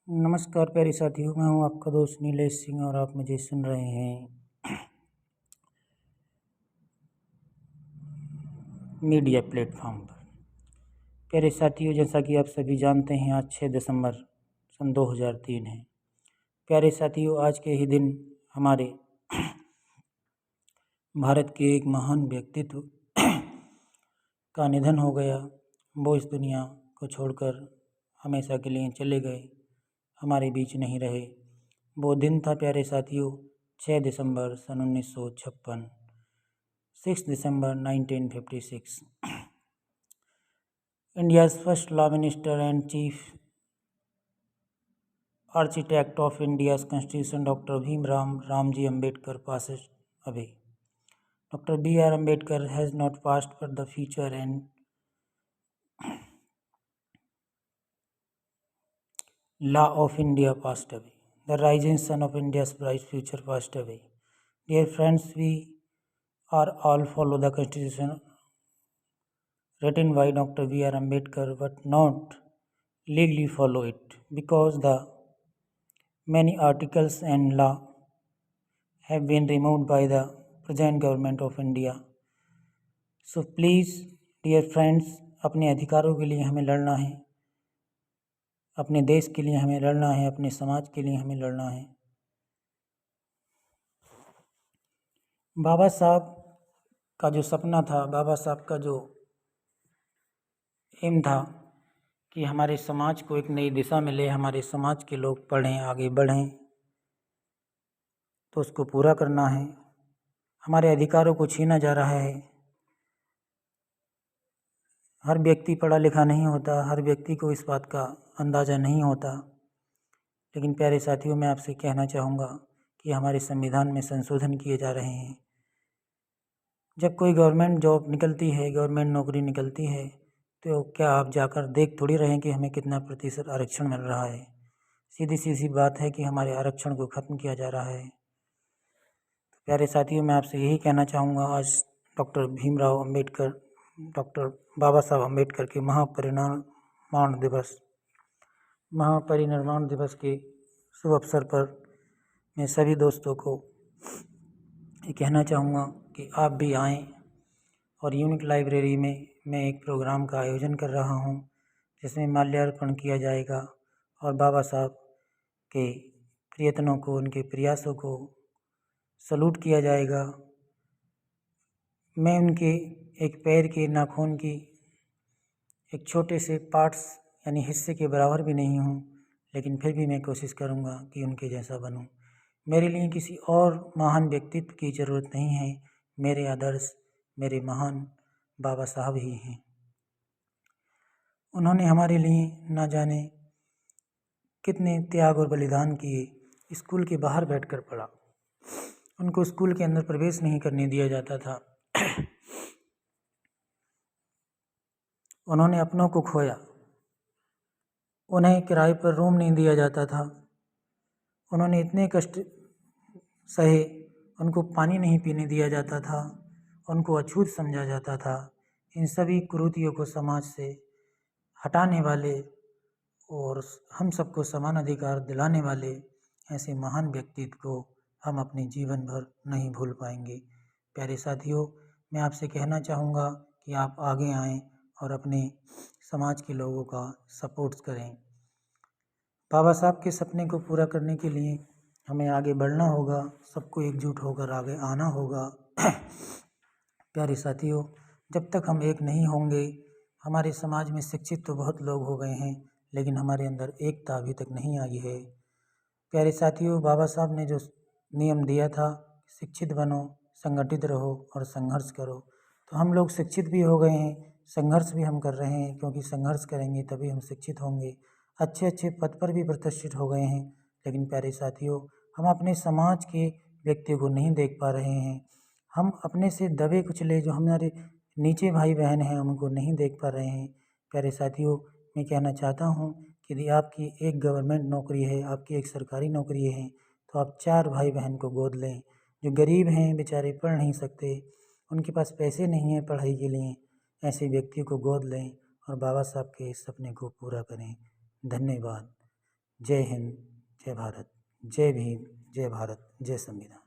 नमस्कार प्यारे साथियों, मैं हूं आपका दोस्त नीलेश सिंह और आप मुझे सुन रहे हैं मीडिया प्लेटफॉर्म पर। प्यारे साथियों, जैसा कि आप सभी जानते हैं, आज 6 दिसंबर सन 2003 है। प्यारे साथियों, आज के ही दिन हमारे भारत के एक महान व्यक्तित्व का निधन हो गया। वो इस दुनिया को छोड़कर हमेशा के लिए चले गए, हमारे बीच नहीं रहे। वो दिन था प्यारे साथियों 6 दिसंबर सन 1956, 6 दिसंबर 1956। India's first law minister and chief architect of India's constitution doctor Bhimrao Ramji Ambedkar passes away. Dr. B.R. Ambedkar has not passed but the future and law of India passed away. The rising sun of India's bright future passed away. Dear friends, we are all follow the constitution written by Dr. B.R. Ambedkar but not legally follow it because the many articles and law have been removed by the present government of India. So please dear friends, अपने अधिकारों के लिए हमें लड़ना है, अपने देश के लिए हमें लड़ना है, अपने समाज के लिए हमें लड़ना है। बाबा साहब का जो सपना था, बाबा साहब का जो एम था कि हमारे समाज को एक नई दिशा मिले, हमारे समाज के लोग पढ़ें, आगे बढ़ें, तो उसको पूरा करना है। हमारे अधिकारों को छीना जा रहा है। हर व्यक्ति पढ़ा लिखा नहीं होता, हर व्यक्ति को इस बात का अंदाज़ा नहीं होता। लेकिन प्यारे साथियों, मैं आपसे कहना चाहूँगा कि हमारे संविधान में संशोधन किए जा रहे हैं। जब कोई गवर्नमेंट जॉब निकलती है, गवर्नमेंट नौकरी निकलती है, तो क्या आप जाकर देख थोड़ी रहे कि हमें कितना प्रतिशत आरक्षण मिल रहा है। सीधी सी बात है कि हमारे आरक्षण को ख़त्म किया जा रहा है। प्यारे साथियों, मैं आपसे यही कहना चाहूँगा, आज डॉक्टर भीमराव अम्बेडकर, डॉक्टर बाबा साहब अम्बेडकर के महापरिनिर्वाण दिवस के शुभ अवसर पर मैं सभी दोस्तों को ये कहना चाहूँगा कि आप भी आएँ। और यूनिक लाइब्रेरी में मैं एक प्रोग्राम का आयोजन कर रहा हूँ जिसमें माल्यार्पण किया जाएगा और बाबा साहब के प्रयत्नों को, उनके प्रयासों को सलूट किया जाएगा। मैं उनके एक पैर के नाखून की एक छोटे से पार्ट्स यानी हिस्से के बराबर भी नहीं हूँ, लेकिन फिर भी मैं कोशिश करूँगा कि उनके जैसा बनूँ। मेरे लिए किसी और महान व्यक्तित्व की ज़रूरत नहीं है। मेरे आदर्श, मेरे महान बाबा साहब ही हैं। उन्होंने हमारे लिए ना जाने कितने त्याग और बलिदान किए। स्कूल के बाहर बैठकर पढ़ा, उनको स्कूल के अंदर प्रवेश नहीं करने दिया जाता था। उन्होंने अपनों को खोया, उन्हें किराए पर रूम नहीं दिया जाता था। उन्होंने इतने कष्ट सहे, उनको पानी नहीं पीने दिया जाता था, उनको अछूत समझा जाता था। इन सभी कुरीतियों को समाज से हटाने वाले और हम सबको समान अधिकार दिलाने वाले ऐसे महान व्यक्तित्व को हम अपने जीवन भर नहीं भूल पाएंगे। प्यारे साथियों, मैं आपसे कहना चाहूँगा कि आप आगे आएँ और अपने समाज के लोगों का सपोर्ट करें। बाबा साहब के सपने को पूरा करने के लिए हमें आगे बढ़ना होगा, सबको एकजुट होकर आगे आना होगा। प्यारे साथियों, जब तक हम एक नहीं होंगे, हमारे समाज में शिक्षित तो बहुत लोग हो गए हैं, लेकिन हमारे अंदर एकता अभी तक नहीं आई है। प्यारे साथियों, बाबा साहब ने जो नियम दिया था, शिक्षित बनो, संगठित रहो और संघर्ष करो, तो हम लोग शिक्षित भी हो गए हैं, संघर्ष भी हम कर रहे हैं, क्योंकि संघर्ष करेंगे तभी हम शिक्षित होंगे। अच्छे अच्छे पद पर भी प्रतिष्ठित हो गए हैं। लेकिन प्यारे साथियों, हम अपने समाज के व्यक्तियों को नहीं देख पा रहे हैं। हम अपने से दबे कुचले जो हमारे नीचे भाई बहन हैं, उनको नहीं देख पा रहे हैं। प्यारे साथियों, मैं कहना चाहता हूँ कि यदि आपकी एक गवर्नमेंट नौकरी है, आपकी एक सरकारी नौकरी है, तो आप 4 भाई बहन को गोद लें। जो गरीब हैं, बेचारे पढ़ नहीं सकते, उनके पास पैसे नहीं हैं पढ़ाई के लिए, ऐसे व्यक्तियों को गोद लें और बाबा साहब के इस सपने को पूरा करें। धन्यवाद। जय हिंद, जय भारत, जय भीम, जय भारत, जय संविधान।